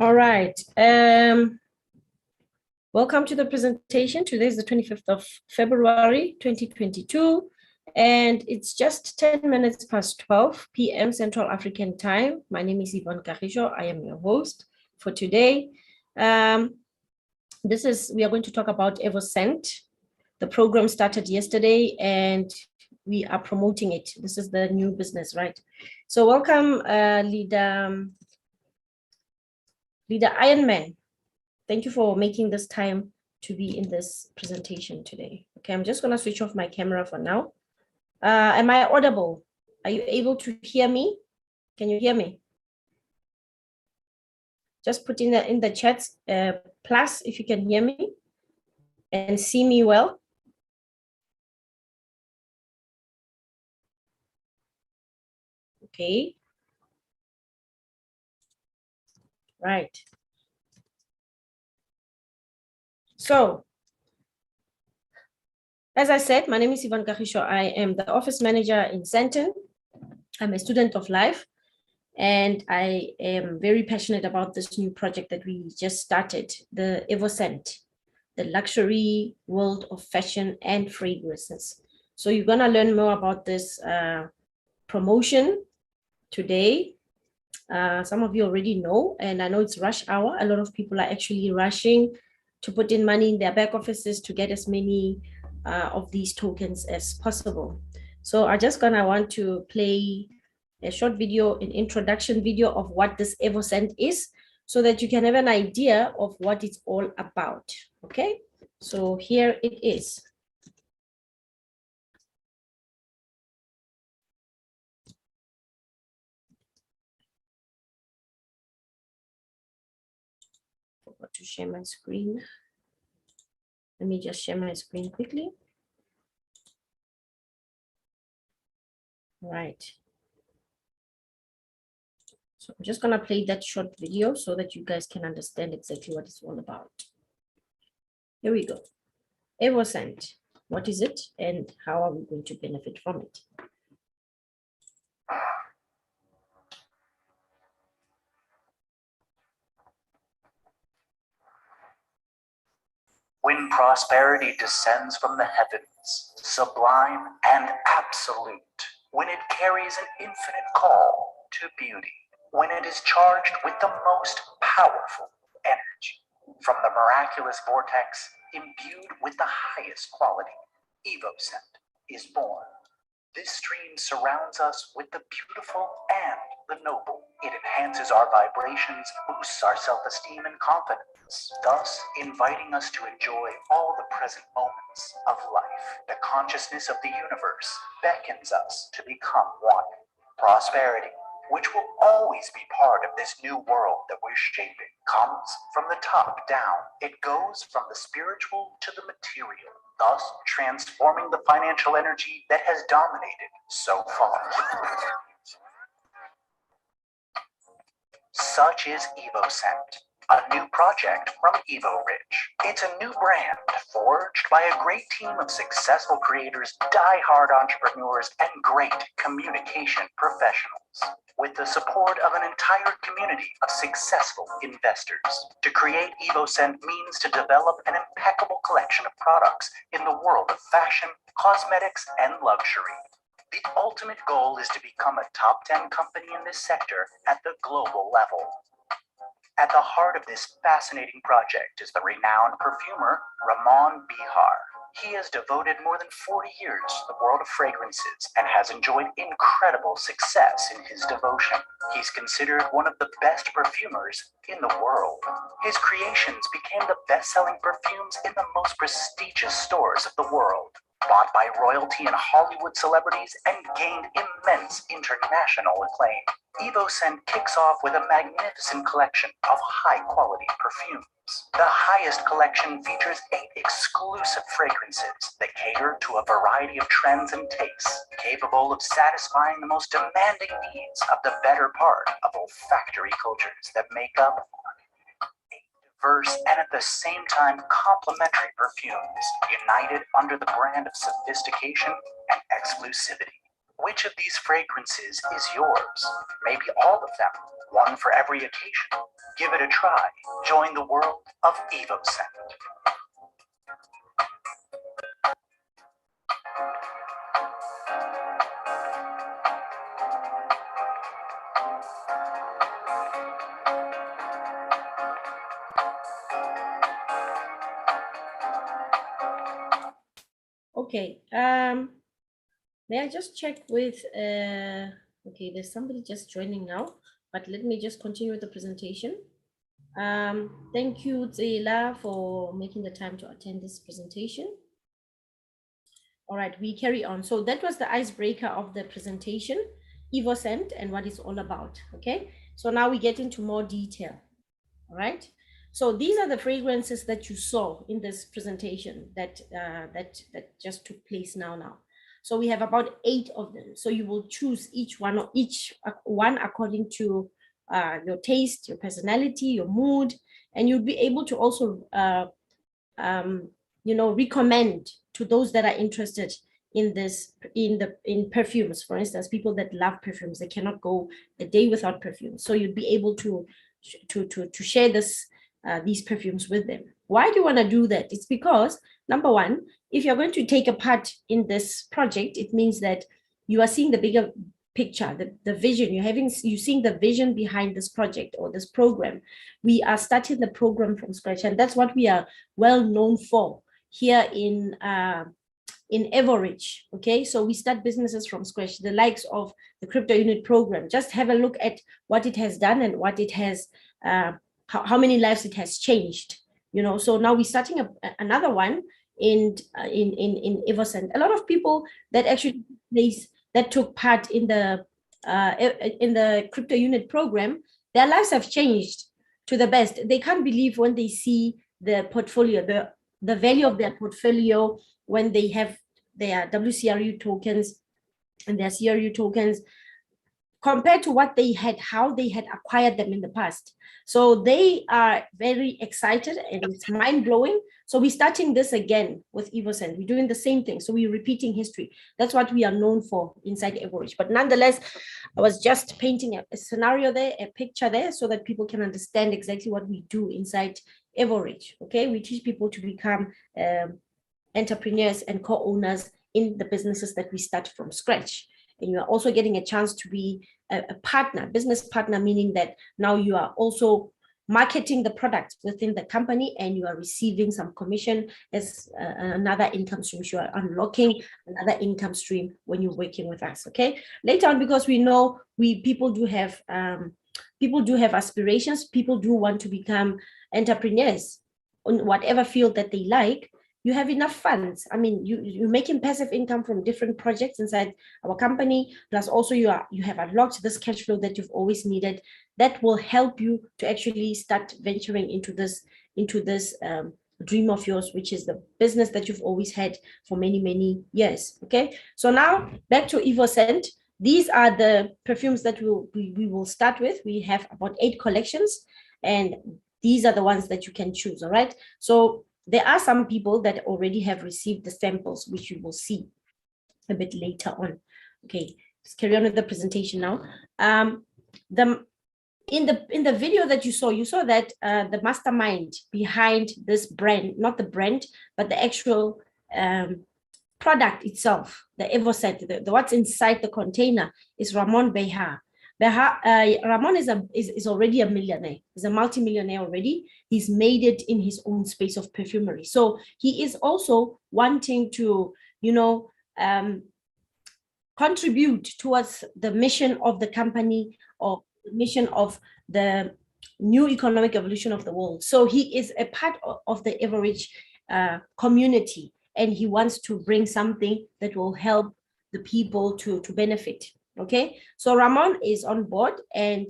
All right. Welcome to the presentation. Today is the 25th of February, 2022, and it's just 10 minutes past 12 p.m. Central African time. My name is Evorich. I am your host for today. We are going to talk about Evoscent. The program started yesterday and we are promoting it. This is the new business, right? So welcome, Leader Ironman. Thank you for making this time to be in this presentation today. Okay, I'm just going to switch off my camera for now. Am I audible? Are you able to hear me? Can you hear me? Just put in the chat plus if you can hear me and see me well. Okay. Right. So, as I said, my name is Evorich. I am the office manager in Sandton. I'm a student of life, and I am very passionate about this new project that we just started, the Evoscent, the luxury world of fashion and fragrances. So you're gonna learn more about this promotion today. Some of you already know, and I know it's rush hour. A lot of people are actually rushing to put in money in their back offices to get as many of these tokens as possible. So I just want to play a short video, an introduction video of what this Evoscent is, so that you can have an idea of what it's all about. Okay, so here it is. Forgot to share my screen. Let me just share my screen quickly. All right. So I'm just going to play that short video so that you guys can understand exactly what it's all about. Here we go. Evoscent. What is it and how are we going to benefit from it? When prosperity descends from the heavens, sublime and absolute, when it carries an infinite call to beauty, when it is charged with the most powerful energy, from the miraculous vortex imbued with the highest quality, Evoscent is born. This stream surrounds us with the beautiful and the noble. It enhances our vibrations, boosts our self-esteem and confidence, thus inviting us to enjoy all the present moments of life. The consciousness of the universe beckons us to become one. Prosperity, which will always be part of this new world that we're shaping, comes from the top down. It goes from the spiritual to the material, thus transforming the financial energy that has dominated so far. Such is Evoscent, a new project from Evorich. It's a new brand forged by a great team of successful creators, die-hard entrepreneurs, and great communication professionals, with the support of an entire community of successful investors. To create Evoscent means to develop an impeccable collection of products in the world of fashion, cosmetics, and luxury. The ultimate goal is to become a top 10 company in this sector at the global level. At the heart of this fascinating project is the renowned perfumer Ramon Bihar. He has devoted more than 40 years to the world of fragrances and has enjoyed incredible success in his devotion. He's considered one of the best perfumers in the world. His creations became the best-selling perfumes in the most prestigious stores of the world, bought by royalty and Hollywood celebrities, and gained immense international acclaim. Evoscent kicks off with a magnificent collection of high-quality perfumes. The highest collection features 8 exclusive fragrances that cater to a variety of trends and tastes, capable of satisfying the most demanding needs of the better part of olfactory cultures that make up diverse and at the same time complementary perfumes, united under the brand of sophistication and exclusivity. Which of these fragrances is yours? Maybe all of them. one for every occasion. Give it a try. Join the world of Evoscent. Okay, may I just check with, okay, there's somebody just joining now, but let me just continue with the presentation. Thank you, Zela, for making the time to attend this presentation. All right, we carry on. So that was the icebreaker of the presentation, Evoscent and what it's all about, okay? So now we get into more detail, all right? So these are the fragrances that you saw in this presentation that just took place now. So we have about 8 of them. So you will choose each one according to your taste, your personality, your mood, and you'll be able to also, recommend to those that are interested in this, in perfumes. For instance, people that love perfumes, they cannot go a day without perfume. So you'd be able to share these perfumes with them. Why do you want to do that? It's because, number one, if you're going to take a part in this project, it means that you are seeing the bigger picture, the vision. You're seeing the vision behind this project or this program. We are starting the program from scratch, and that's what we are well known for here in Evorich. Okay, so we start businesses from scratch, the likes of the crypto unit program. Just have a look at what it has done and what it has, how many lives it has changed. So now we're starting another one in Evoscent. A lot of people that actually took part in the crypto unit program, their lives have changed to the best. They can't believe when they see the portfolio, the value of their portfolio, when they have their WCRU tokens and their CRU tokens compared to what they had, how they had acquired them in the past. So they are very excited and it's mind-blowing. So we're starting this again with Evoscent. We're doing the same thing. So we're repeating history. That's what we are known for inside Evorich. But nonetheless, I was just painting a scenario there, a picture there, so that people can understand exactly what we do inside Evorich. Okay, we teach people to become entrepreneurs and co-owners in the businesses that we start from scratch. And you are also getting a chance to be a partner, business partner, meaning that now you are also marketing the product within the company and you are receiving some commission as another income stream. You are unlocking another income stream when you're working with us. Okay, later on, because we know people do have aspirations, people do want to become entrepreneurs on whatever field that they like. You have enough funds. I mean, you're making passive income from different projects inside our company, plus also you have unlocked this cash flow that you've always needed. That will help you to actually start venturing into this dream of yours, which is the business that you've always had for many years. Okay, so now back to Evoscent. These are the perfumes that we will start with. We have about 8 collections, and these are the ones that you can choose. All right, so there are some people that already have received the samples, which you will see a bit later on. Okay, let's carry on with the presentation now. In the video that you saw that the mastermind behind this brand, not the brand, but the actual product itself, the Evoscent, the what's inside the container, is Ramon Beha. Ramon is already a millionaire. He's a multimillionaire already. He's made it in his own space of perfumery. So he is also wanting to, contribute towards the mission of the company, or the mission of the new economic evolution of the world. So he is a part of the Evorich community, and he wants to bring something that will help the people to benefit. Okay, so Ramon is on board, and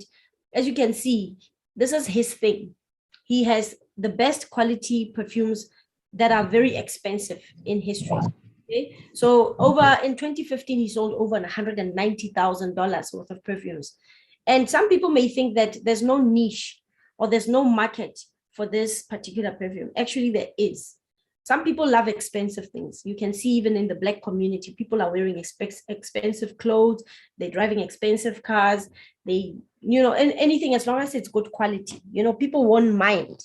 as you can see, this is his thing. He has the best quality perfumes that are very expensive in history. Okay, so in 2015, he sold over $190,000 worth of perfumes. And some people may think that there's no niche or there's no market for this particular perfume. Actually, there is. Some people love expensive things. You can see even in the Black community, people are wearing expensive clothes. They're driving expensive cars. They, and anything as long as it's good quality, people won't mind.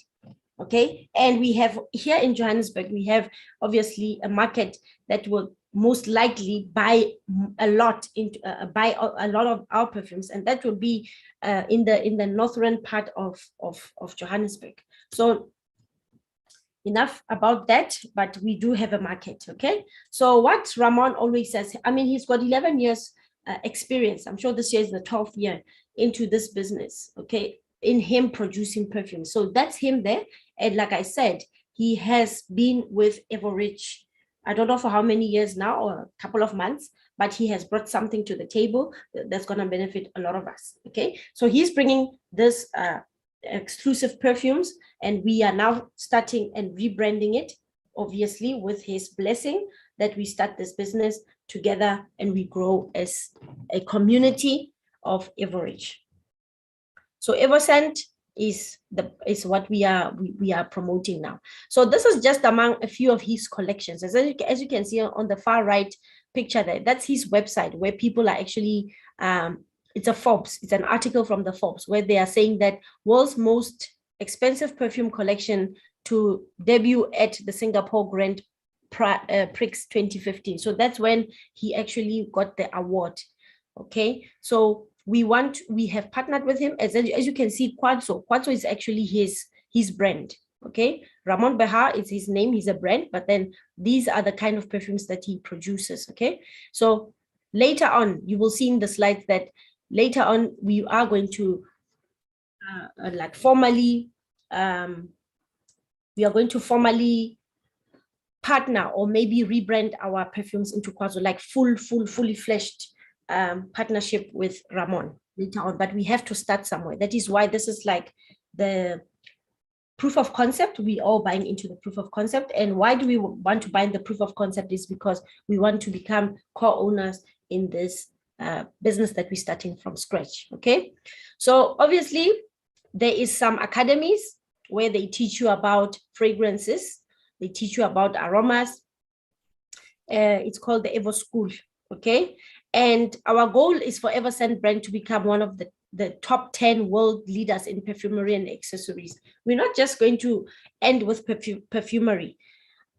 Okay. And we have here in Johannesburg, we have obviously a market that will most likely buy a lot of our perfumes, and that will be in the northern part of Johannesburg. So enough about that, but we do have a market. Okay. So what Ramon always says, I mean, he's got 11 years experience. I'm sure this year is the 12th year into this business. Okay. In him producing perfume. So that's him there. And like I said, he has been with Evorich, I don't know for how many years now, or a couple of months, but he has brought something to the table that's going to benefit a lot of us. Okay. So he's bringing this exclusive perfumes, and we are now starting and rebranding it, obviously with his blessing, that we start this business together and we grow as a community of Evorich. So Evoscent is what we are promoting now. So this is just among a few of his collections. As you can see on the far right picture there, that's his website where people are actually it's a Forbes, it's an article from the Forbes where they are saying that world's most expensive perfume collection to debut at the Singapore Grand Prix 2015. So that's when he actually got the award. Okay, so we have partnered with him. As you can see, Quadzo is actually his brand. Okay, Ramon Behar is his name, he's a brand, but then these are the kind of perfumes that he produces. Okay, so later on, you will see in the slides that later on we are going to like formally we are going to formally partner or maybe rebrand our perfumes into Quadzo, like fully fleshed partnership with Ramon later on. But we have to start somewhere. That is why this is like the proof of concept. We all buying into the proof of concept. And why do we want to buy in the proof of concept is because we want to become co-owners in this business that we're starting from scratch. Okay, so obviously there is some academies where they teach you about fragrances, they teach you about aromas. It's called the Evo School. Okay, and our goal is for Evoscent brand to become one of the top 10 world leaders in perfumery and accessories. We're not just going to end with perfumery.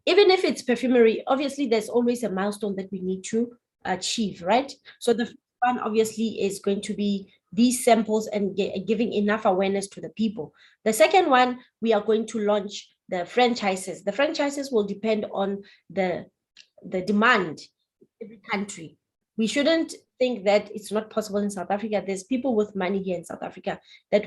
Even if it's perfumery, obviously there's always a milestone that we need to achieve, right? So the first one obviously is going to be these samples and giving enough awareness to the people. The second one, we are going to launch the franchises. The franchises will depend on the demand in every country. We shouldn't think that it's not possible in South Africa. There's people with money here in South Africa that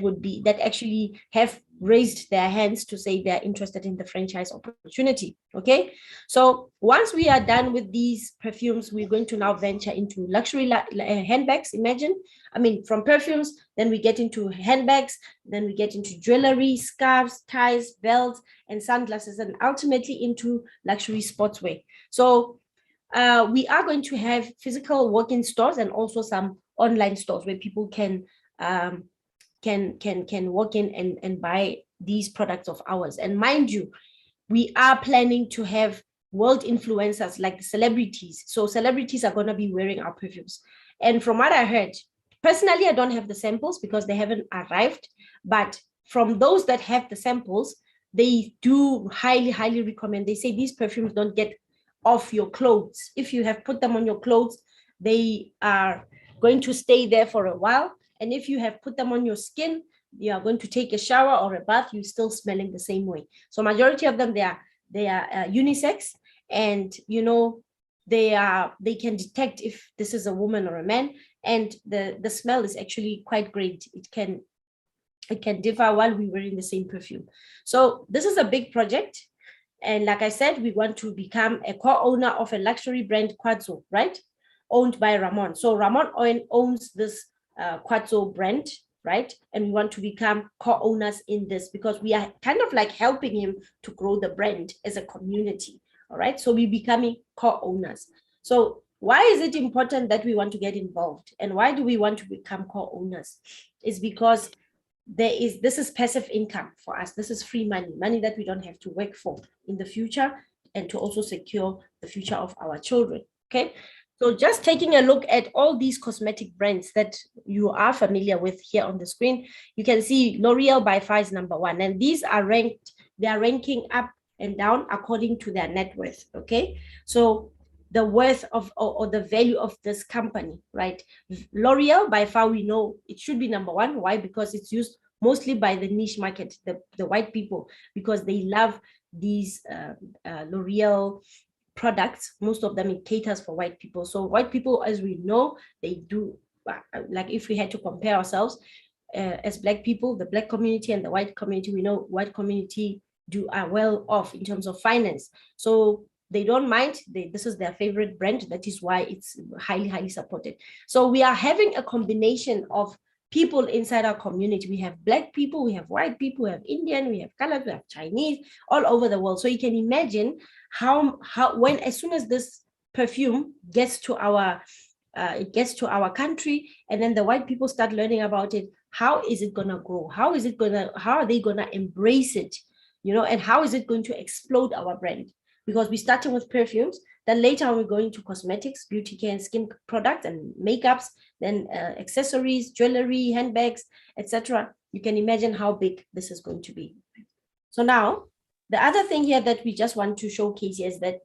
actually have raised their hands to say they're interested in the franchise opportunity. Okay, so once we are done with these perfumes, we're going to now venture into luxury handbags. Imagine, I mean, from perfumes, then we get into handbags, then we get into jewelry, scarves, ties, belts, and sunglasses, and ultimately into luxury sportswear. So we are going to have physical walk-in stores and also some online stores where people can walk in and buy these products of ours. And mind you, we are planning to have world influencers like the celebrities. So celebrities are going to be wearing our perfumes. And from what I heard, personally, I don't have the samples because they haven't arrived. But from those that have the samples, they do highly recommend. They say these perfumes don't get off your clothes. If you have put them on your clothes, they are going to stay there for a while. And if you have put them on your skin, you are going to take a shower or a bath, you're still smelling the same way. So majority of them, they are unisex, and they can detect if this is a woman or a man, and the smell is actually quite great. It can differ while we're wearing the same perfume. So this is a big project. And like I said, we want to become a co-owner of a luxury brand, Quadzo, right? Owned by Ramon. So Ramon owns this Quadzo brand, right? And we want to become co-owners in this because we are kind of like helping him to grow the brand as a community, all right? So we're becoming co-owners. So why is it important that we want to get involved? And why do we want to become co-owners? It's because this is passive income for us. This is free money that we don't have to work for in the future. and to also secure the future of our children. Okay. So just taking a look at all these cosmetic brands that you are familiar with here on the screen, you can see L'Oreal by far is number one. And these are ranked, they are ranking up and down according to their net worth. Okay. So the worth of or the value of this company, right? L'Oreal, by far, we know it should be number one. Why? Because it's used mostly by the niche market, the white people, because they love these L'Oreal products. Most of them, it caters for white people. So white people, as we know, they do, like if we had to compare ourselves as Black people, the Black community and the white community, we know white community are well off in terms of finance. So they don't mind. This is their favorite brand. That is why it's highly, highly supported. So we are having a combination of people inside our community. We have Black people, we have white people, we have Indian, we have colored, we have Chinese, all over the world. So you can imagine how when as soon as this perfume gets to our country, and then the white people start learning about it, how is it gonna grow? How are they gonna embrace it? And how is it going to explode our brand? Because we're starting with perfumes, then later on we're going to cosmetics, beauty care and skin products and makeups, then accessories, jewelry, handbags, etc. You can imagine how big this is going to be. So now, the other thing here that we just want to showcase is that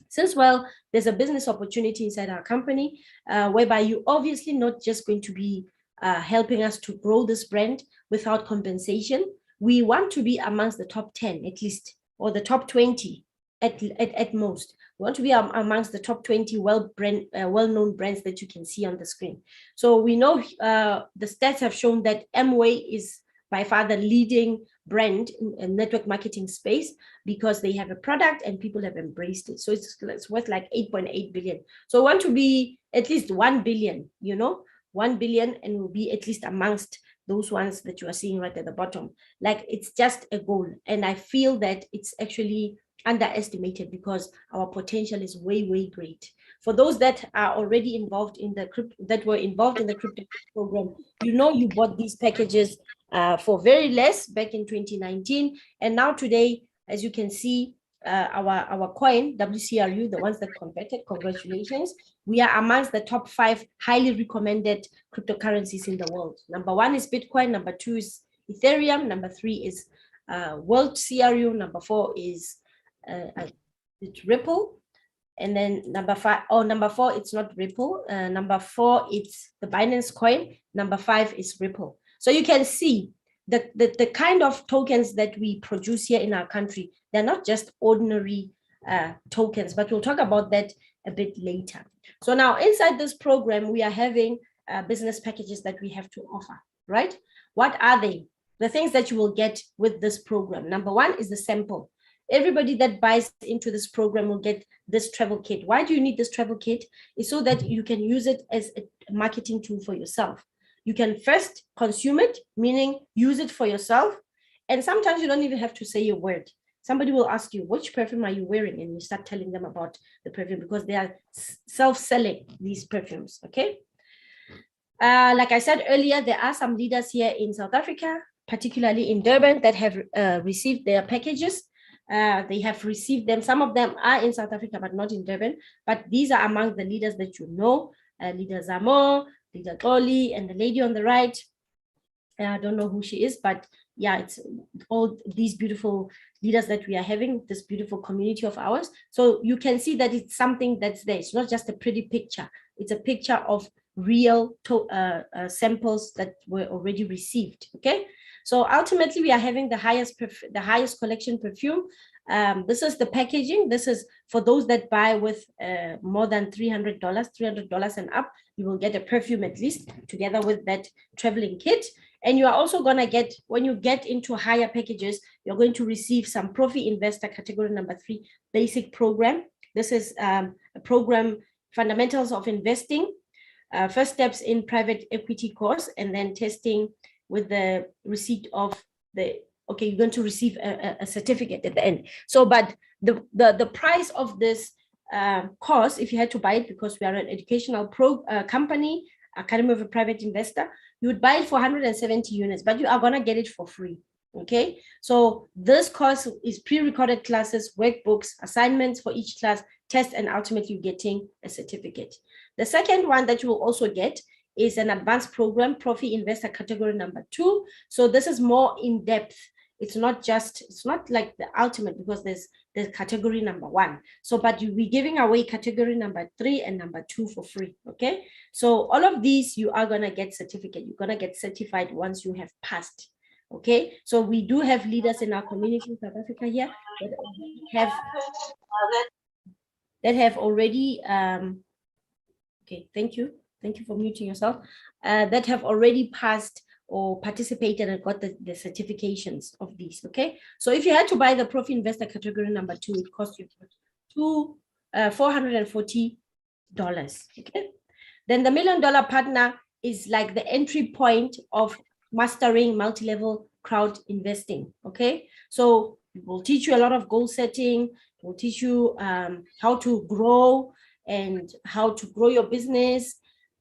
since, well, there's a business opportunity inside our company, whereby you obviously not just going to be helping us to grow this brand without compensation. We want to be amongst the top 10 at least, or the top 20 at most. We want to be amongst the top 20 well-known brands that you can see on the screen. So we know the stats have shown that Amway is by far the leading brand in network marketing space, because they have a product and people have embraced it. So it's worth like 8.8 billion. So we want to be at least 1 billion, 1 billion, and we'll be at least amongst those ones that you are seeing right at the bottom. Like, it's just a goal. And I feel that it's actually underestimated because our potential is way, way great. For those that are already involved in the crypto program, you bought these packages for very less back in 2019. And now today, as you can see, our coin, WCRU, the ones that converted, congratulations. We are amongst the top 5 highly recommended cryptocurrencies in the world. Number 1 is Bitcoin, number 2 is Ethereum, number 3 is World CRU, number 4 is it's Ripple, and then number 4, it's not Ripple. Number 4, it's the Binance coin. Number 5 is Ripple. So you can see the kind of tokens that we produce here in our country. They're not just ordinary tokens, but we'll talk about that a bit later. So now inside this program, we are having business packages that we have to offer, right? What are they? The things that you will get with this program. Number 1 is the sample. Everybody that buys into this program will get this travel kit. Why do you need this travel kit? It's so that you can use it as a marketing tool for yourself. You can first consume it, meaning use it for yourself. And sometimes you don't even have to say a word. Somebody will ask you, which perfume are you wearing? And you start telling them about the perfume, because they are self-selling these perfumes, okay? Like I said earlier, there are some leaders here in South Africa, particularly in Durban, that have received their packages. They have received them. Some of them are in South Africa, but not in Durban. But these are among the leaders that you know, Leader Zamo, Leader Goli, and the lady on the right. I don't know who she is, but yeah, it's all these beautiful leaders that we are having, this beautiful community of ours. So you can see that it's something that's there. It's not just a pretty picture. It's a picture of real samples that were already received, okay? So ultimately, we are having the highest collection perfume. This is the packaging. This is for those that buy with more than $300 and up. You will get a perfume at least, together with that traveling kit. And you are also going to get, when you get into higher packages, you're going to receive some Profi Investor category number 3 basic program. This is a program, Fundamentals of Investing, first steps in private equity course, and then testing with the receipt of okay, you're going to receive a certificate at the end. So, but the price of this course, if you had to buy it, because we are an educational company, Academy of a Private Investor, you would buy it for 170 units, but you are going to get it for free. Okay, so this course is pre-recorded classes, workbooks, assignments for each class, test, and ultimately getting a certificate. The second one that you will also get is an advanced program, Profi Investor category number 2. So this is more in depth. It's not like the ultimate, because there's category number 1. So, but you'll be giving away category number 3 and number 2 for free. Okay, so all of these, you are gonna get certificate. You're gonna get certified once you have passed. Okay, so we do have leaders in our community in South Africa here that have already okay, thank you for muting yourself, that have already passed or participated and got the certifications of these. Okay, so if you had to buy the Profi Investor category number 2, it costs you $440. Okay, then the $1 Million Partner is like the entry point of mastering multi-level crowd investing. Okay, so it will teach you a lot of goal setting. It will teach you how to grow and how to grow your business,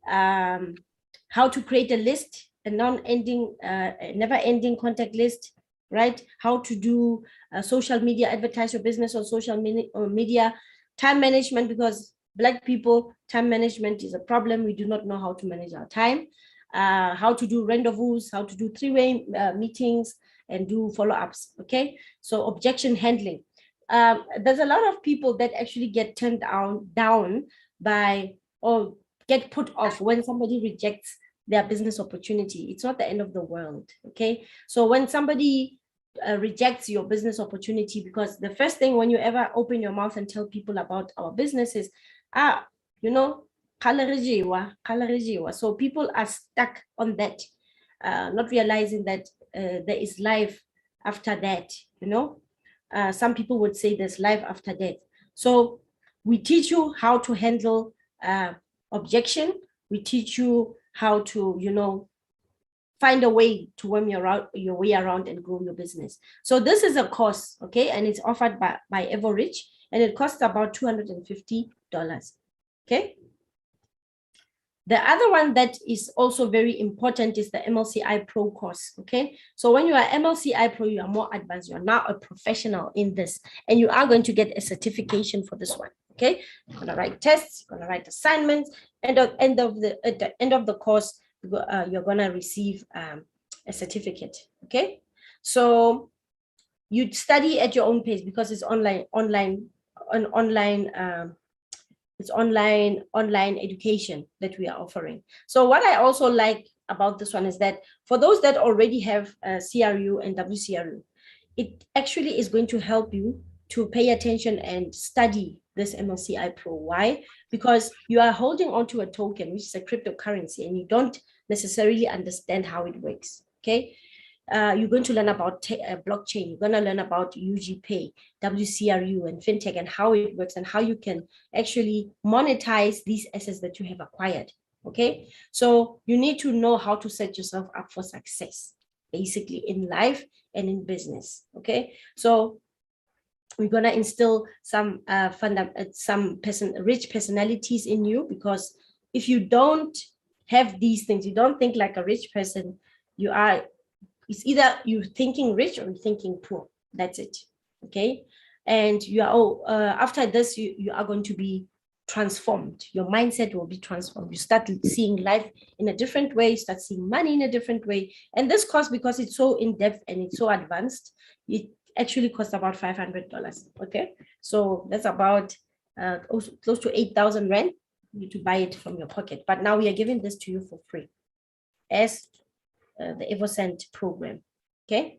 how to create a list, a non-ending, never-ending contact list, right? How to do social media, advertise your business on social media, time management, because Black people, time management is a problem. We do not know how to manage our time. How to do rendezvous, how to do three-way meetings and do follow-ups, okay? So objection handling. There's a lot of people that actually get turned down by, or get put off when somebody rejects their business opportunity. It's not the end of the world, okay? So when somebody rejects your business opportunity, because the first thing when you ever open your mouth and tell people about our business is, you know, so people are stuck on that, not realizing that there is life after that, you know. Some people would say there's life after death. So we teach you how to handle objection. We teach you how to, you know, find a way to worm your way around and grow your business. So this is a course, okay, and it's offered by Evorich, and it costs about $250, okay. The other one that is also very important is the MLCI Pro course, okay? So when you are MLCI Pro, you are more advanced. You are now a professional in this, and you are going to get a certification for this one, okay? You're gonna write tests, you're gonna write assignments, and at the end of the course, you're gonna receive a certificate, okay? So you study at your own pace because it's it's online education that we are offering. So what I also like about this one is that for those that already have CRU and WCRU, it actually is going to help you to pay attention and study this MLCI Pro. Why? Because you are holding onto a token, which is a cryptocurrency, and you don't necessarily understand how it works, okay? You're going to learn about blockchain. You're going to learn about UGPay, WCRU, and fintech, and how it works and how you can actually monetize these assets that you have acquired. Okay, so you need to know how to set yourself up for success, basically in life and in business. Okay, so we're gonna instill some rich personalities in you, because if you don't have these things, you don't think like a rich person, it's either you're thinking rich or you're thinking poor. That's it. Okay. And you are after this, you are going to be transformed. Your mindset will be transformed. You start seeing life in a different way, you start seeing money in a different way. And this course, because it's so in-depth and it's so advanced, it actually costs about $500. Okay. So that's about close to 8,000 Rand. You need to buy it from your pocket. But now we are giving this to you for free as the Evoscent program, okay?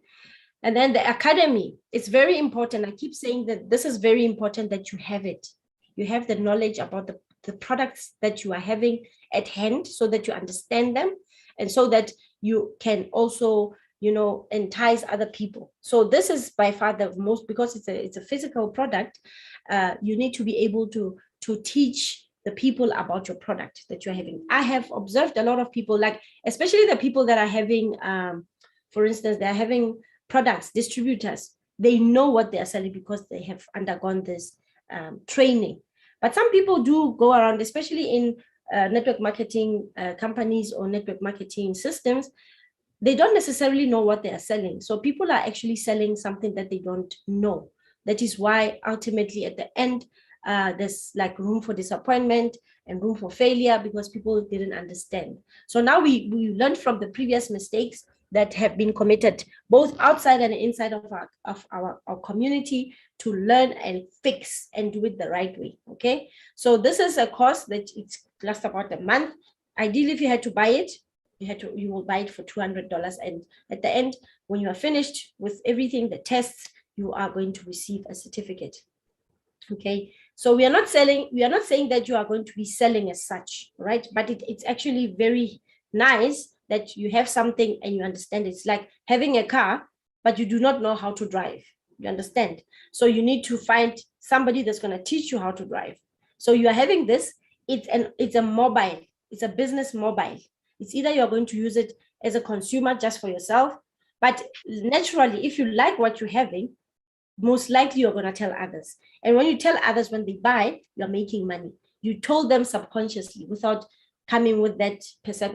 And then the academy, it's very important. I keep saying that this is very important that you have it. You have the knowledge about the products that you are having at hand, so that you understand them, and so that you can also, you know, entice other people. So this is by far the most, because it's a physical product, you need to be able to teach the people about your product that you're having. I have observed a lot of people, like especially the people that are having, for instance, they're having products, distributors. They know what they are selling because they have undergone this training. But some people do go around, especially in network marketing companies or network marketing systems. they don't necessarily know what they are selling. So people are actually selling something that they don't know. That is why ultimately at the end, there's like room for disappointment and room for failure because people didn't understand. So now we learned from the previous mistakes that have been committed both outside and inside of our community to learn and fix and do it the right way. Okay, so this is a course that it's lasts about a month. Ideally, if you had to buy it, you will buy it for $200, and at the end, when you are finished with everything, the tests, you are going to receive a certificate. Okay, so we are not saying that you are going to be selling as such, right? But it's actually very nice that you have something and you understand. It's like having a car, but you do not know how to drive. You understand? So you need to find somebody that's going to teach you how to drive. So you are having this. It's a mobile. It's a business mobile. It's either you're going to use it as a consumer just for yourself, but naturally, if you like what you're having, most likely you're going to tell others. And when you tell others, when they buy, you're making money. You told them subconsciously without coming with that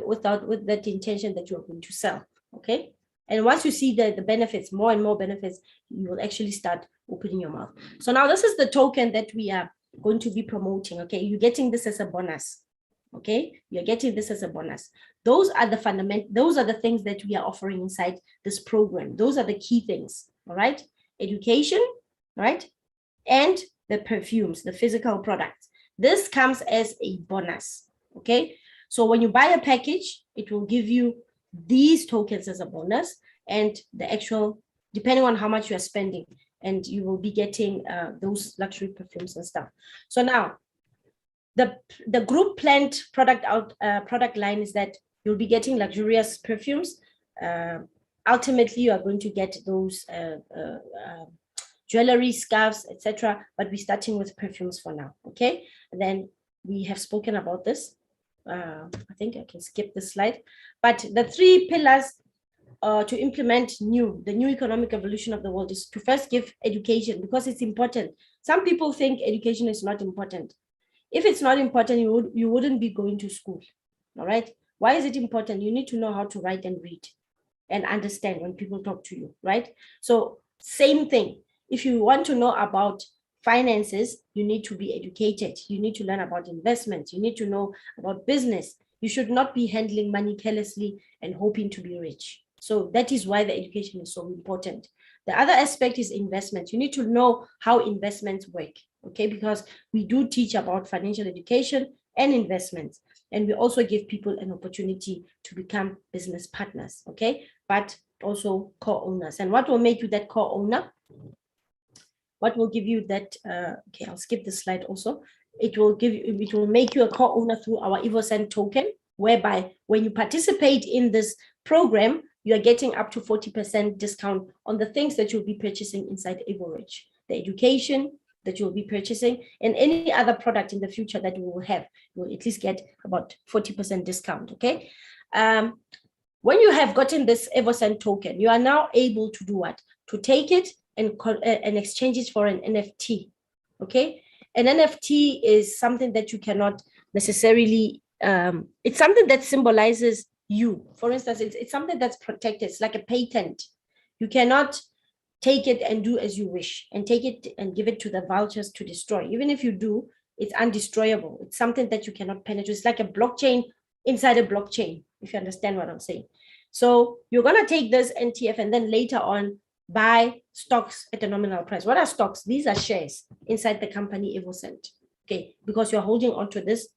with that intention that you're going to sell. Okay. And once you see the benefits, more and more benefits, you will actually start opening your mouth. So now this is the token that we are going to be promoting. Okay. You're getting this as a bonus. Okay. You're getting this as a bonus. Those are the things that we are offering inside this program. Those are the key things. All right. Education, right? And the perfumes, the physical products. This comes as a bonus, okay? So when you buy a package, it will give you these tokens as a bonus and the actual, depending on how much you are spending, and you will be getting those luxury perfumes and stuff. So now, the group planned product line is that you'll be getting luxurious perfumes. Ultimately, you are going to get those jewelry, scarves, etc. But we're starting with perfumes for now, okay? And then we have spoken about this. I think I can skip this slide. But the 3 pillars to implement the new economic evolution of the world is to first give education, because it's important. Some people think education is not important. If it's not important, you wouldn't be going to school, all right? Why is it important? You need to know how to write and read and understand when people talk to you, right? So same thing. If you want to know about finances, you need to be educated. You need to learn about investments. You need to know about business. You should not be handling money carelessly and hoping to be rich. So that is why the education is so important. The other aspect is investment. You need to know how investments work, okay? Because we do teach about financial education and investments. And we also give people an opportunity to become business partners, okay? But also co-owners. And what will make you that co-owner? What will give you that? Okay, I'll skip this slide also. It will make you a co-owner through our Evoscent token, whereby when you participate in this program, you are getting up to 40% discount on the things that you'll be purchasing inside Evorich, the education that you'll be purchasing, and any other product in the future that we will have, you will at least get about 40% discount, okay? When you have gotten this Evoscent token, you are now able to do what? To take it and exchange it for an NFT, okay? An NFT is something that you cannot necessarily, it's something that symbolizes you. For instance, it's something that's protected. It's like a patent. You cannot take it and do as you wish and take it and give it to the vultures to destroy. Even if you do, it's undestroyable. It's something that you cannot penetrate. It's like a blockchain inside a blockchain, if you understand what I'm saying. So you're going to take this NTF and then later on buy stocks at a nominal price. What are stocks? These are shares inside the company Evoscent, okay? Because you're holding onto this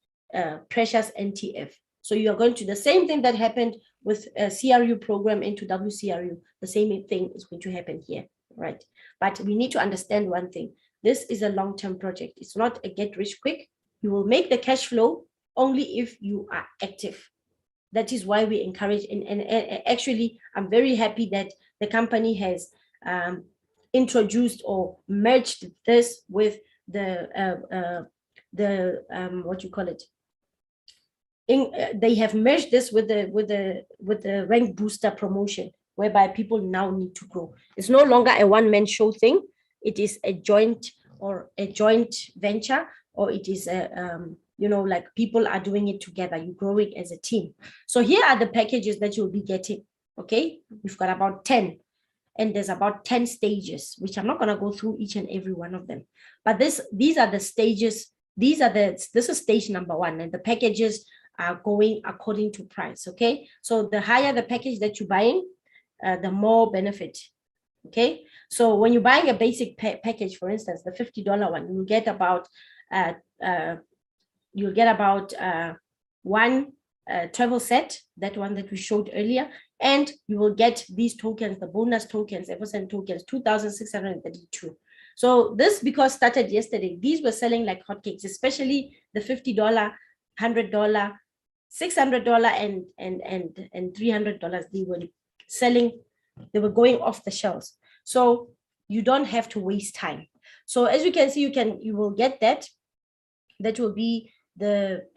precious NTF. So you're going to the same thing that happened with a CRU program into WCRU. The same thing is going to happen here, right? But we need to understand one thing. This is a long-term project. It's not a get rich quick. You will make the cash flow only if you are active. That is why we encourage, and actually, I'm very happy that the company has introduced or merged this with the what you call it? They have merged this with the rank booster promotion, whereby people now need to grow. It's no longer a one-man show thing. It is a joint venture, or it is a like people are doing it together. You're growing as a team. So here are the packages that you'll be getting. Okay, we've got about 10. And there's about 10 stages, which I'm not going to go through each and every one of them. But these are the stages. This is stage number 1, and the packages are going according to price. Okay, so the higher the package that you're buying, the more benefit. Okay, so when you're buying a basic package, for instance, the $50 one, you'll get about one travel set, that one that we showed earlier, and you will get these tokens, the bonus tokens, Evoscent tokens, 2,632. So this, because started yesterday, these were selling like hotcakes, especially the $50, $100, $600 and $300. They were selling, they were going off the shelves. So you don't have to waste time. So as you can see, you will get that. That will be the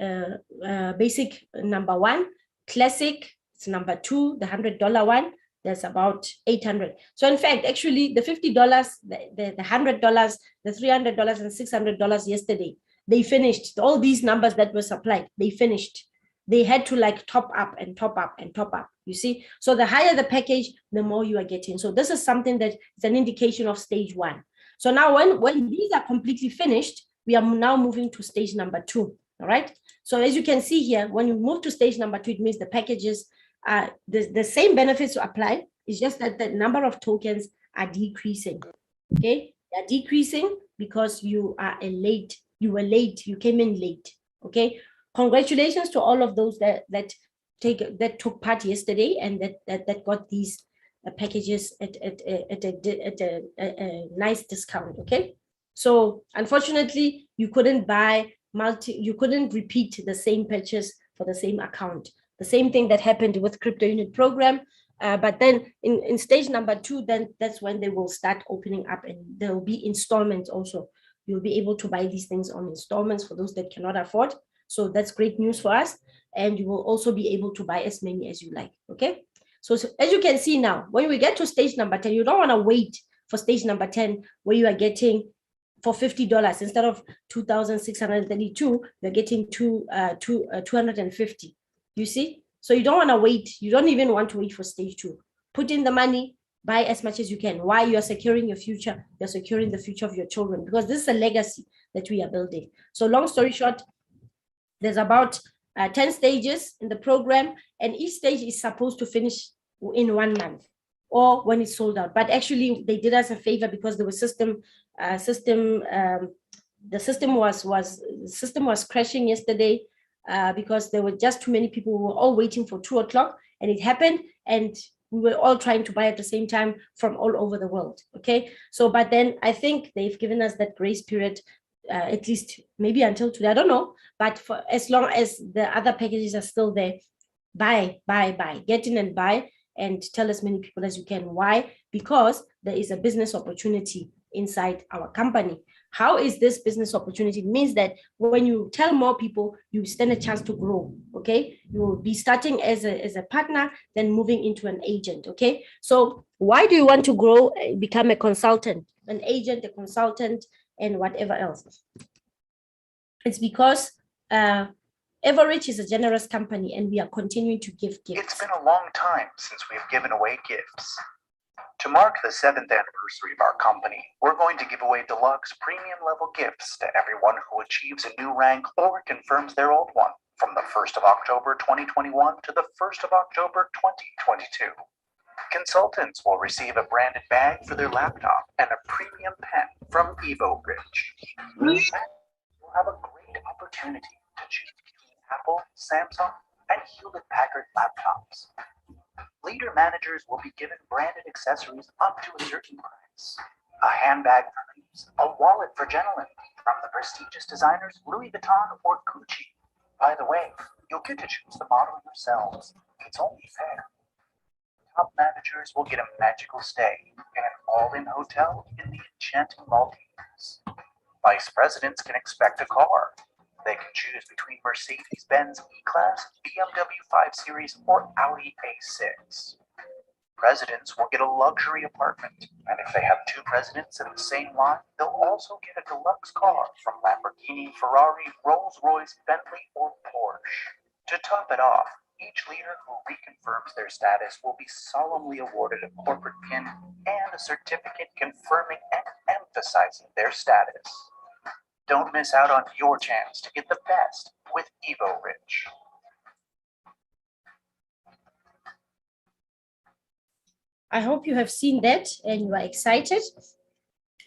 basic number 1, classic, it's number 2, the $100 one, there's about 800. So in fact, actually the $50, the $100, the $300 and $600 yesterday, they finished. All these numbers that were supplied, they finished. They had to like top up and top up and top up, you see. So the higher the package, the more you are getting. So this is something that is an indication of stage 1. So now when these are completely finished, we are now moving to stage number 2. All right. So as you can see here, when you move to stage number 2, it means the packages are the same benefits apply. It's just that the number of tokens are decreasing. Okay, they're decreasing because you were late, you came in late. Okay, congratulations to all of those that took part yesterday and that got these packages at a nice discount. Okay, so unfortunately you couldn't buy you couldn't repeat the same purchase for the same account. The same thing that happened with crypto unit program. But then in stage number 2, then that's when they will start opening up, and there will be installments also. You'll be able to buy these things on installments for those that cannot afford. So that's great news for us. And you will also be able to buy as many as you like. Okay. So as you can see now, when we get to stage number 10, you don't want to wait for stage number 10 where you are getting for $50 instead of 2,632, you're getting 250. You see? So you don't want to wait. You don't even want to wait for stage 2. Put in the money, buy as much as you can. Why? You are securing your future. You're securing the future of your children, because this is a legacy that we are building. So long story short, there's about 10 stages in the program, and each stage is supposed to finish in 1 month or when it's sold out. But actually they did us a favor, because there was the system was crashing yesterday, because there were just too many people who were all waiting for 2 o'clock, and it happened, and we were all trying to buy at the same time from all over the world. Okay, so but then I think they've given us that grace period, at least maybe until today, I don't know, but for as long as the other packages are still there, buy, get in and buy, and tell as many people as you can. Why? Because there is a business opportunity inside our company. How is this business opportunity? It means that when you tell more people, you stand a chance to grow. Okay, you will be starting as a partner, then moving into an agent. Okay, so why do you want to grow, become a consultant, an agent, a consultant, and whatever else? It's because Evorich is a generous company, and we are continuing to give gifts. It's been a long time since we've given away gifts. To mark the 7th anniversary of our company, we're going to give away deluxe premium level gifts to everyone who achieves a new rank or confirms their old one from the 1st of October 2021 to the 1st of October 2022. Consultants will receive a branded bag for their laptop and a premium pen from Evorich. You'll have a great opportunity to choose between Apple, Samsung, and Hewlett-Packard laptops. Leader managers will be given branded accessories up to a certain price. A handbag for ladies, a wallet for gentlemen from the prestigious designers Louis Vuitton or Gucci. By the way, you'll get to choose the model yourselves. It's only fair. Top managers will get a magical stay in an all-in hotel in the enchanting Maldives. Vice presidents can expect a car. They can choose between Mercedes-Benz E-Class, BMW 5 Series, or Audi A6. Presidents will get a luxury apartment, and if they have 2 presidents in the same line, they'll also get a deluxe car from Lamborghini, Ferrari, Rolls-Royce, Bentley, or Porsche. To top it off, Each leader who reconfirms their status will be solemnly awarded a corporate pin and a certificate confirming and emphasizing their status. Don't miss out on your chance to get the best with Evorich. I hope you have seen that and you are excited,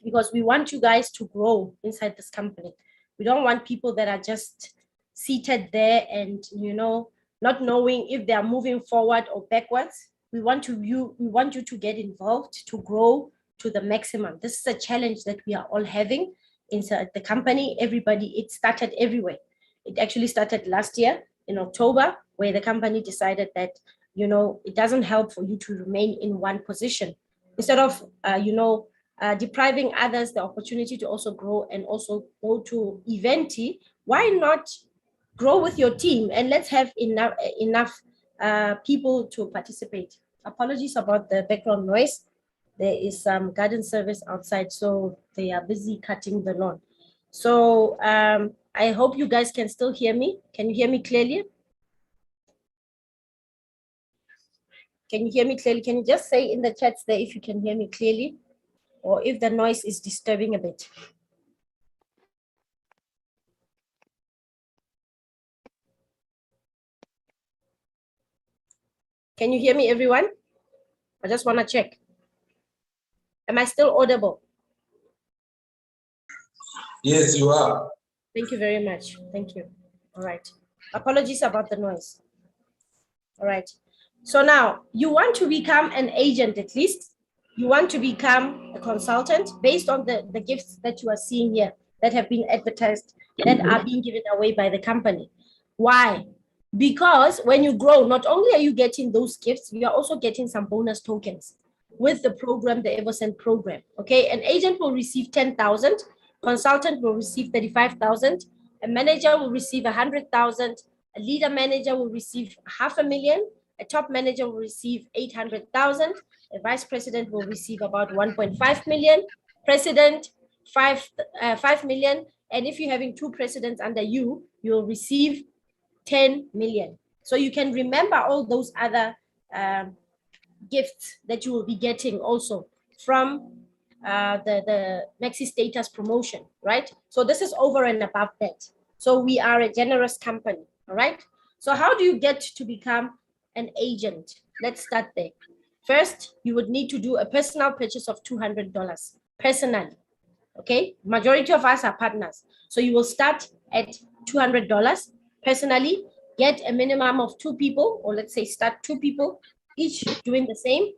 because we want you guys to grow inside this company. We don't want people that are just seated there and, not knowing if they are moving forward or backwards. We want you to get involved, to grow to the maximum. This is a challenge that we are all having inside the company. Everybody, it started everywhere. It actually started last year in October, where the company decided that, it doesn't help for you to remain in one position. Instead of, depriving others the opportunity to also grow and also go to Eventi, why not grow with your team and let's have enough people to participate. Apologies about the background noise. There is some garden service outside, so they are busy cutting the lawn. So I hope you guys can still hear me. Can you hear me clearly? Can you hear me clearly? Can you just say in the chats there if you can hear me clearly, or if the noise is disturbing a bit? Can you hear me, everyone? I just want to check. Am I still audible? Yes, you are. Thank you very much. Thank you. All right. Apologies about the noise. All right. So now you want to become an agent, at least. You want to become a consultant based on the gifts that you are seeing here that have been advertised, that are being given away by the company. Why? Because when you grow, not only are you getting those gifts, you are also getting some bonus tokens with the program, the Evoscent program. Okay, an agent will receive 10,000, consultant will receive 35,000, a manager will receive 100,000, a leader manager will receive 500,000, a top manager will receive 800,000, a vice president will receive about 1.5 million, president 5 million, and if you're having 2 presidents under you, you'll receive 10 million. So you can remember all those other gifts that you will be getting also from the Maxi Status promotion, right? So this is over and above that. So we are a generous company, all right? So how do you get to become an agent? Let's start there. First, you would need to do a personal purchase of $200 personally, okay? Majority of us are partners. So you will start at $200 personally, get a minimum of 2 people, or let's say start 2 people, each doing the same.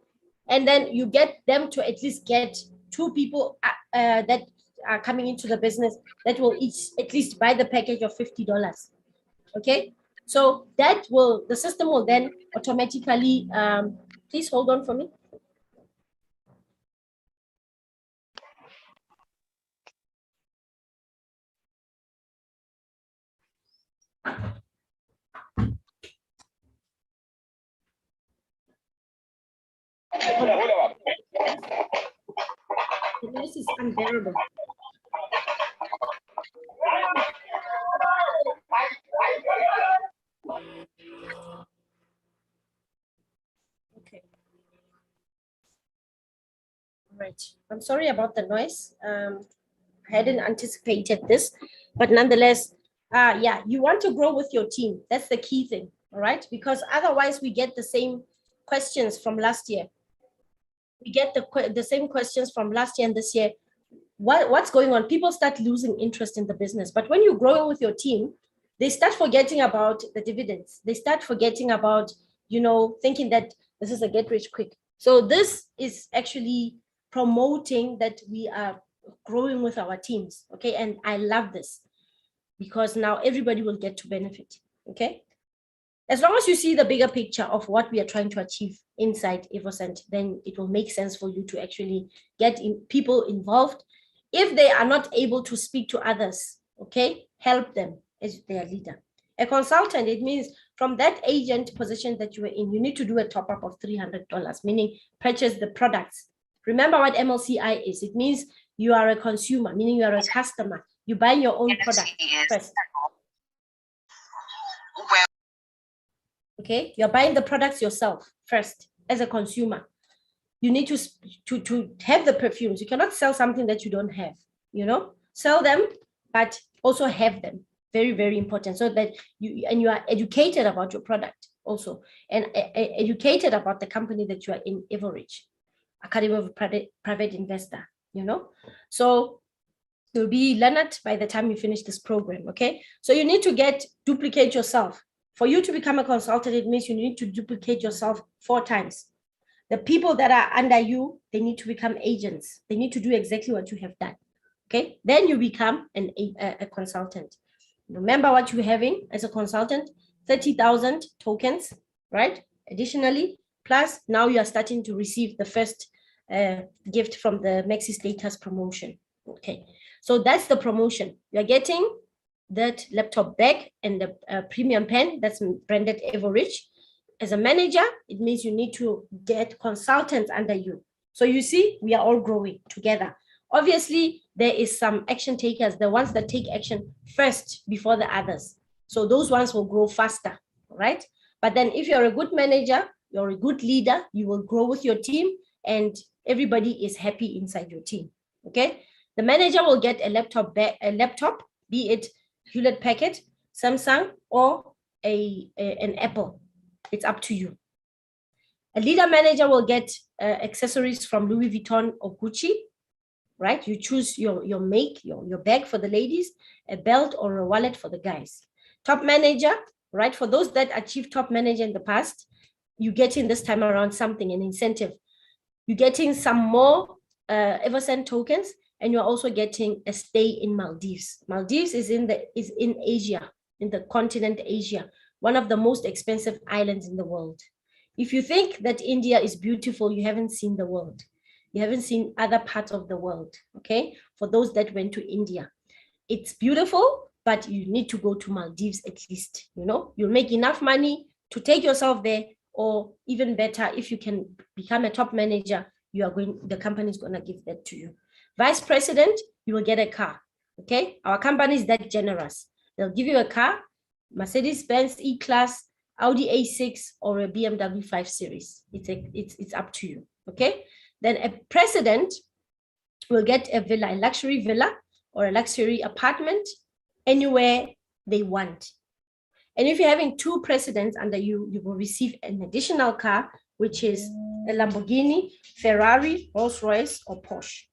And then you get them to at least get 2 people that are coming into the business that will each at least buy the package of $50. Okay, so that will, the system will then automatically, please hold on for me. The noise is unbearable. Okay. Right. I'm sorry about the noise. I hadn't anticipated this, but nonetheless, yeah, you want to grow with your team. That's the key thing, all right? Because otherwise we get the same questions from last year. We get the same questions from last year and this year. What's going on? People start losing interest in the business. But when you're growing with your team, they start forgetting about the dividends. They start forgetting about, thinking that this is a get rich quick. So this is actually promoting that we are growing with our teams. Okay. And I love this because now everybody will get to benefit. Okay. As long as you see the bigger picture of what we are trying to achieve inside Evoscent, then it will make sense for you to actually get people involved. If they are not able to speak to others, okay, help them as their leader. A consultant, it means from that agent position that you were in, you need to do a top up of $300, meaning purchase the products. Remember what MLCI is. It means you are a consumer, meaning you are a customer. You buy your own product first. Okay, you're buying the products yourself first as a consumer. You need to have the perfumes. You cannot sell something that you don't have, you know, sell them, but also have them. Very, very important. So that you are educated about your product also, and educated about the company that you are in, Evorich, Academy of Private Investor, you know. So you'll be learned by the time you finish this program, okay? So you need to duplicate yourself. For you to become a consultant, it means you need to duplicate yourself 4 times. The people that are under you, they need to become agents. They need to do exactly what you have done, okay? Then you become a consultant. Remember what you're having as a consultant, 30,000 tokens, right? Additionally, plus now you are starting to receive the first gift from the Maxi Status promotion, okay? So that's the promotion. You're getting that laptop bag and the premium pen that's branded Evorich. As a manager, it means you need to get consultants under you. So you see, we are all growing together. Obviously, there is some action takers, the ones that take action first before the others. So those ones will grow faster, right? But then if you're a good manager, you're a good leader, you will grow with your team and everybody is happy inside your team, okay? The manager will get a laptop, be it Hewlett Packard, Samsung, or an Apple. It's up to you. A leader manager will get accessories from Louis Vuitton or Gucci, right? You choose your make, your bag for the ladies, a belt or a wallet for the guys. Top manager, right? For those that achieved top manager in the past, you're getting this time around something, an incentive. You're getting some more Evoscent tokens, and you're also getting a stay in Maldives. Maldives is in Asia, in the continent Asia, one of the most expensive islands in the world. If you think that India is beautiful, you haven't seen the world. You haven't seen other parts of the world, okay? For those that went to India, it's beautiful, but you need to go to Maldives at least, you know? You'll make enough money to take yourself there, or even better, if you can become a top manager, the company is going to give that to you. Vice president, you will get a car, okay? Our company is that generous. They'll give you a car, Mercedes-Benz E-Class, Audi A6, or a BMW 5 Series. It's up to you, okay? Then a president will get a villa, a luxury villa, or a luxury apartment anywhere they want. And if you're having 2 presidents under you, you will receive an additional car, which is a Lamborghini, Ferrari, Rolls-Royce, or Porsche.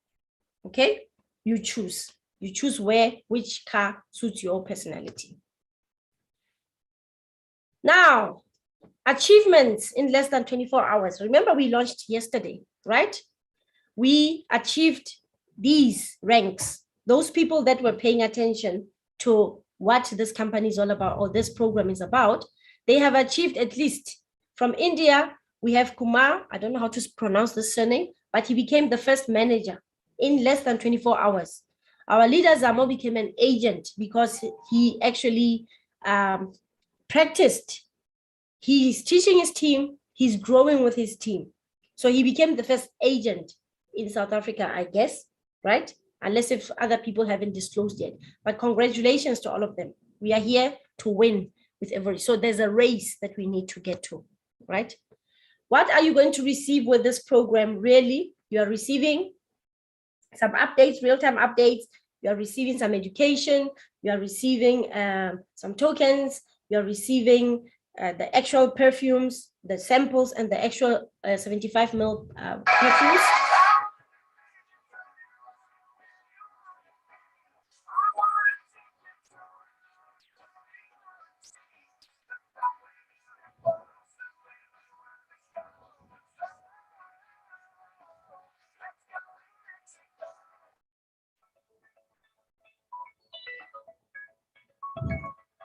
Okay? You choose. You choose which car suits your personality. Now, achievements in less than 24 hours. Remember, we launched yesterday, right? We achieved these ranks. Those people that were paying attention to what this company is all about, or this program is about, they have achieved at least. From India, we have Kumar, I don't know how to pronounce the surname, but he became the first manager in less than 24 hours. Our leader Zamo became an agent because he actually practiced. He's teaching his team, he's growing with his team. So he became the first agent in South Africa, I guess, right? Unless if other people haven't disclosed yet. But congratulations to all of them. We are here to win with Evorich. So there's a race that we need to get to, right? What are you going to receive with this program? Really, you are receiving some updates, real-time updates. You are receiving some education. You are receiving some tokens. You are receiving the actual perfumes, the samples, and the actual 75 ml perfumes.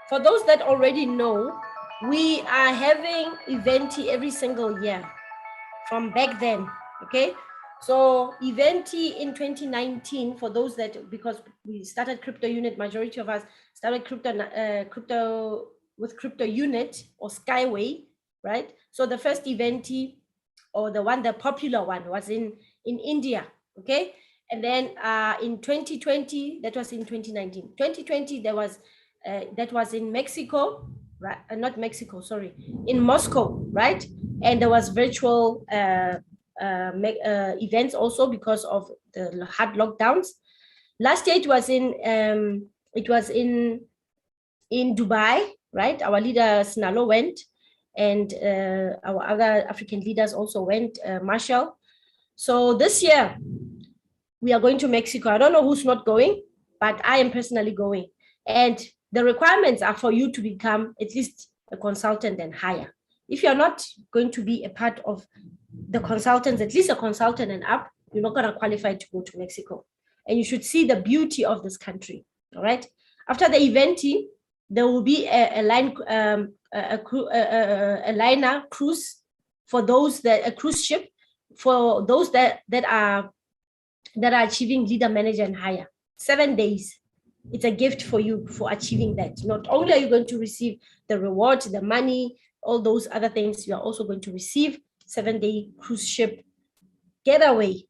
For those that already know, we are having Eventi every single year from back then, okay? So Eventi in 2019, for those that, because we started Crypto Unit, majority of us started with Crypto Unit or Skyway, right? So the first Eventi, or the popular one, was in India, okay? And then in 2020, that was in 2019. 2020, that was in Mexico, right? Not Mexico, sorry, in Moscow, right? And there was virtual events also because of the hard lockdowns. Last year it was in Dubai, right? Our leader Sinalo went, and our other African leaders also went, Marshall. So this year we are going to Mexico. I don't know who's not going, but I am personally going. And the requirements are for you to become at least a consultant and higher. If you're not going to be a part of the consultants, at least a consultant and up, you're not going to qualify to go to Mexico. And you should see the beauty of this country. All right. After the event, there will be a liner cruise for those that a cruise ship for those that are achieving leader, manager, and higher. 7 days. It's a gift for you for achieving that. Not only are you going to receive the reward, the money, all those other things, you are also going to receive 7-day cruise ship getaway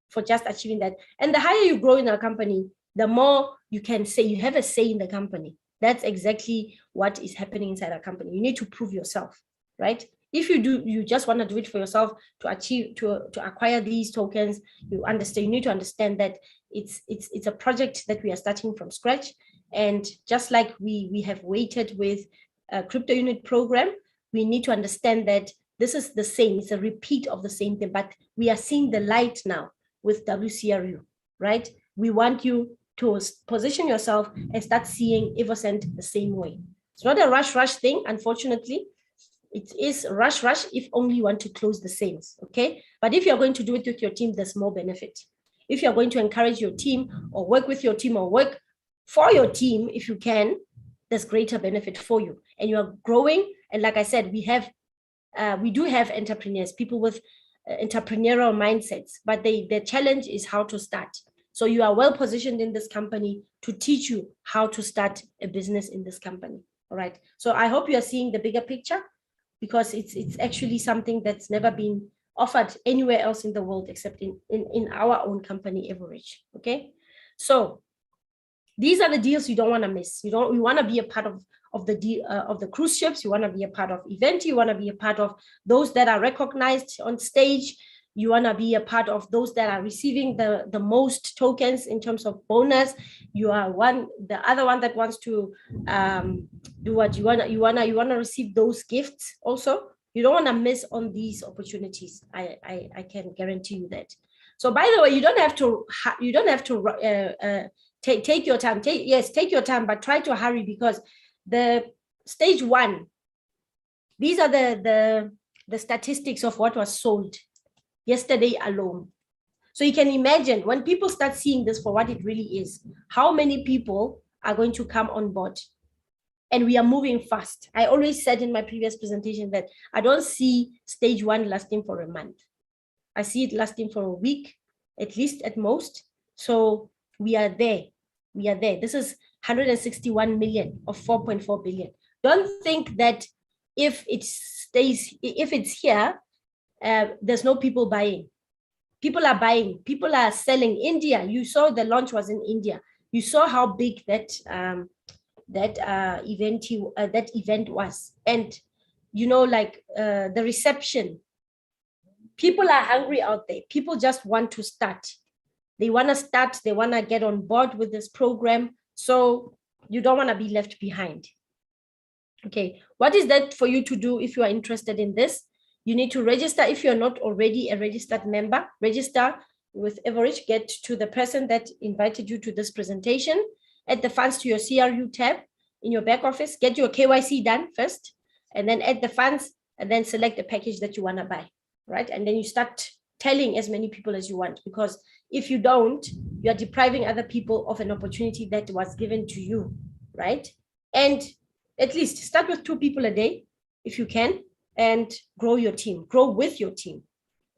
for just achieving that. And the higher you grow in a company, the more you can say you have a say in the company. That's exactly what is happening inside a company. You need to prove yourself, right? If you do, you just want to do it for yourself to achieve, to acquire these tokens, you need to understand that it's a project that we are starting from scratch. And just like we have waited with a crypto unit program, we need to understand that this is the same, it's a repeat of the same thing, but we are seeing the light now with WCRU, right? We want you to position yourself and start seeing Evoscent the same way. It's not a rush thing, unfortunately. It is rush if only you want to close the sales, okay? But if you're going to do it with your team, there's more benefit. If you're going to encourage your team or work with your team or work for your team, if you can, there's greater benefit for you. And you are growing. And like I said, we do have entrepreneurs, people with entrepreneurial mindsets, but the challenge is how to start. So you are well positioned in this company to teach you how to start a business in this company. All right. So I hope you are seeing the bigger picture, because it's actually something that's never been offered anywhere else in the world except in our own company, Evorich. Okay. So these are the deals you don't want to miss. You want to be a part of the cruise ships. You want to be a part of event. You want to be a part of those that are recognized on stage. You want to be a part of those that are receiving the most tokens in terms of bonus. You are the other one that wants to do what you want to receive those gifts also. You don't want to miss on these opportunities. I can guarantee you that. So by the way, you don't have to take your time. Take your time, but try to hurry, because the stage 1, these are the statistics of what was sold yesterday alone. So you can imagine when people start seeing this for what it really is, how many people are going to come on board. And we are moving fast. I always said in my previous presentation that I don't see stage 1 lasting for a month. I see it lasting for a week, at least at most. So we are there. We are there. This is 161 million of 4.4 billion. Don't think that if it's here, there's no people buying. People are buying. People are selling. India, you saw the launch was in India. You saw how big that event was, and the reception. People are hungry out there. People just want to start. They want to start. They want to get on board with this program. So you don't want to be left behind. Okay, what is that for you to do if you are interested in this? You need to register. If you're not already a registered member, register with Evorich. Get to the person that invited you to this presentation. Add the funds to your CRU tab in your back office. Get your KYC done first, and then add the funds, and then select the package that you want to buy, right? And then you start telling as many people as you want, because if you don't, you are depriving other people of an opportunity that was given to you, right? And at least start with 2 people a day if you can, and grow your team, grow with your team.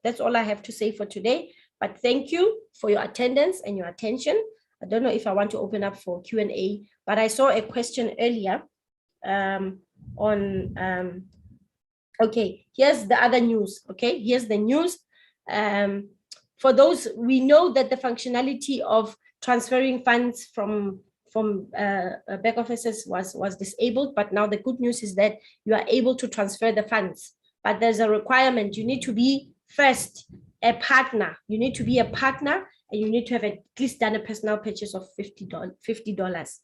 That's all I have to say for today. But thank you for your attendance and your attention. I don't know if I want to open up for Q&A, but I saw a question earlier okay, here's the other news. Okay, here's the news. For those, we know that the functionality of transferring funds from back offices was disabled, but now the good news is that you are able to transfer the funds. But there's a requirement. You need to be first a partner. You need to be a partner, and you need to have at least done a personal purchase of $50,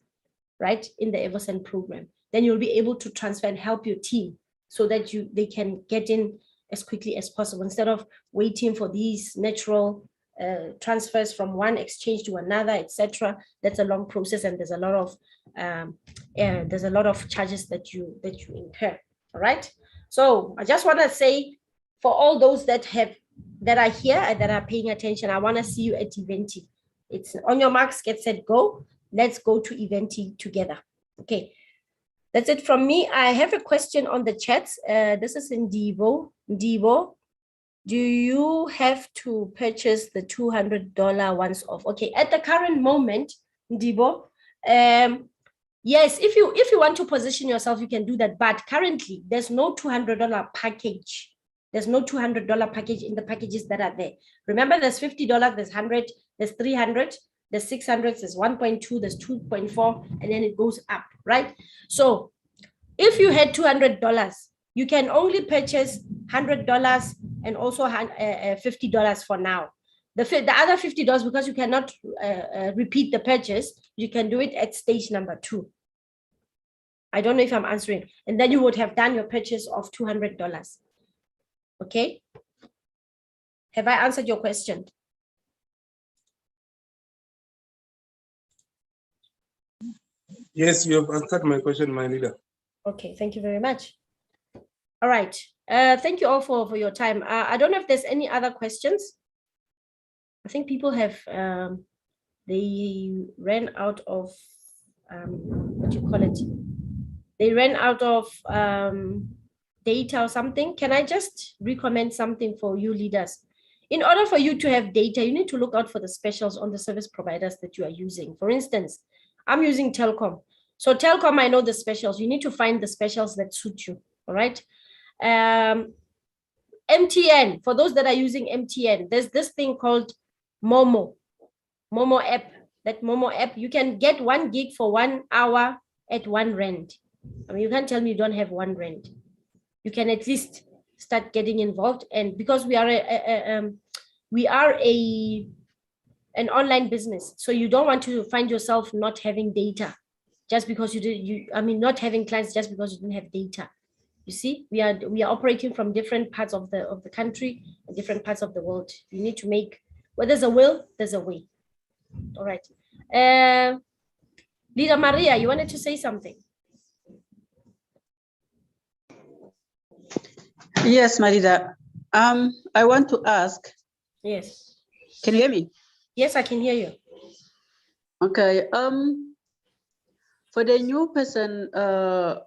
right, in the Evoscent program. Then you'll be able to transfer and help your team so that they can get in as quickly as possible instead of waiting for these natural transfers from one exchange to another, etc. That's a long process, and there's a lot of charges that you incur. All right. So I just want to say, for all those that are here and that are paying attention, I want to see you at Eventi. It's on your marks, get set, go. Let's go to Eventi together. Okay. That's it from me. I have a question on the chats. This is in Devo. Devo, do you have to purchase the $200 once off? Okay, at the current moment, Devo, yes, if you want to position yourself, you can do that. But currently, there's no $200 package. There's no $200 package in the packages that are there. Remember, there's $50, there's 100, there's 300. There's 600, there's 1.2, there's 2.4, and then it goes up, right? So if you had $200, you can only purchase $100 and also $50 for now. The other $50, because you cannot repeat the purchase, you can do it at stage number 2. I don't know if I'm answering. And then you would have done your purchase of $200. Okay? Have I answered your question? Yes, you have answered my question, my leader. Okay, thank you very much. All right. Thank you all for your time. I don't know if there's any other questions. I think people have, they ran out of, what do you call it? They ran out of data or something. Can I just recommend something for you leaders? In order for you to have data, you need to look out for the specials on the service providers that you are using. For instance, I'm using Telkom. So Telkom, I know the specials. You need to find the specials that suit you, all right? MTN, for those that are using MTN, there's this thing called Momo app. That Momo app, you can get 1 gig for 1 hour at R1. I mean, you can't tell me you don't have R1. You can at least start getting involved. And because we are an online business, so you don't want to find yourself not having data just because not having clients just because you didn't have data. You see, we are operating from different parts of the country and different parts of the world. You need to make, where there's a will, there's a way. All right. Leader Maria, you wanted to say something? Yes, Marida. I want to ask. Yes. Can you hear me? Yes, I can hear you. Okay. For the new person, are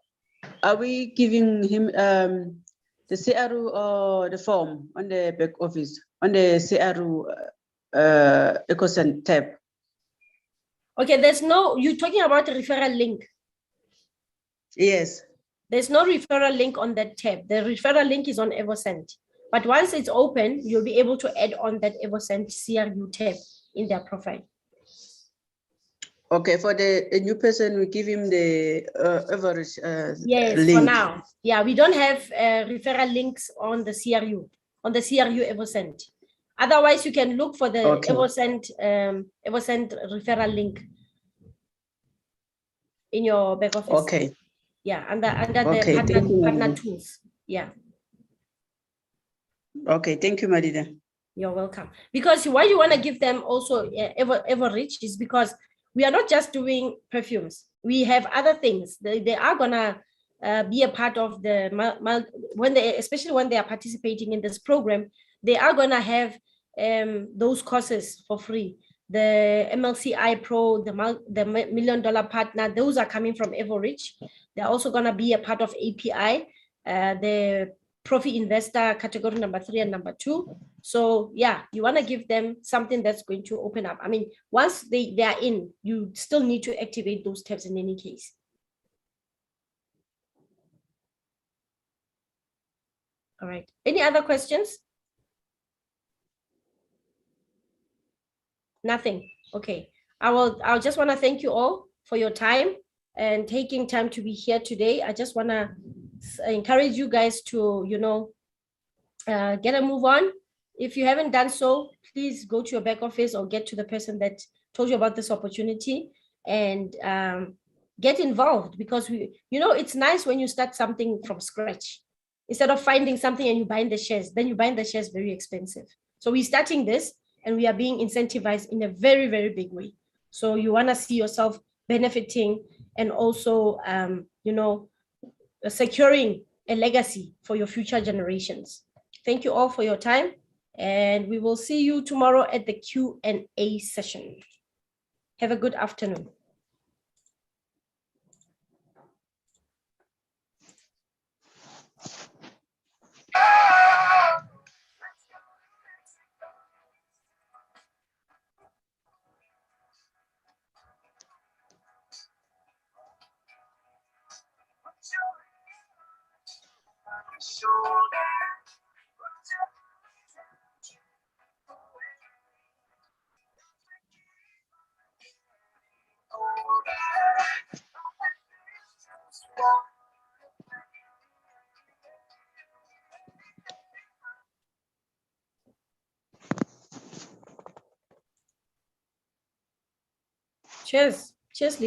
we giving him the CRU or the form on the back office on the CRU Evoscent tab? Okay, you're talking about the referral link. Yes. There's no referral link on that tab. The referral link is on Evoscent. But once it's open, you'll be able to add on that Evoscent CRU tab in their profile. Okay, for the new person, we give him the Evorich yes, link. for now. Yeah, we don't have referral links on the CRU Evoscent. Otherwise, you can look for the Evoscent referral link in your back office. Okay. Yeah, under the partner tools. Yeah. Okay, thank you, Marida. You're welcome. Because why you want to give them also Evorich is because we are not just doing perfumes. We have other things. They are gonna be a part of the especially when they are participating in this program. They are gonna have those courses for free. The MLCI Pro, the $1 million partner, those are coming from Evorich. They're also gonna be a part of API, the Profi Investor category number 3 and number 2. So yeah, you want to give them something that's going to open up. I mean, once they are in, you still need to activate those tabs in any case. All right. Any other questions? Nothing. Okay. I'll just want to thank you all for your time and taking time to be here today. I just want to encourage you guys to, get a move on. If you haven't done so, please go to your back office or get to the person that told you about this opportunity and get involved, because it's nice when you start something from scratch. Instead of finding something and you buying the shares, then you buying the shares very expensive. So we're starting this and we are being incentivized in a very, very big way. So you want to see yourself benefiting and also, securing a legacy for your future generations. Thank you all for your time, and we will see you tomorrow at the Q&A session. Have a good afternoon. Cheers. Cheers, Lee.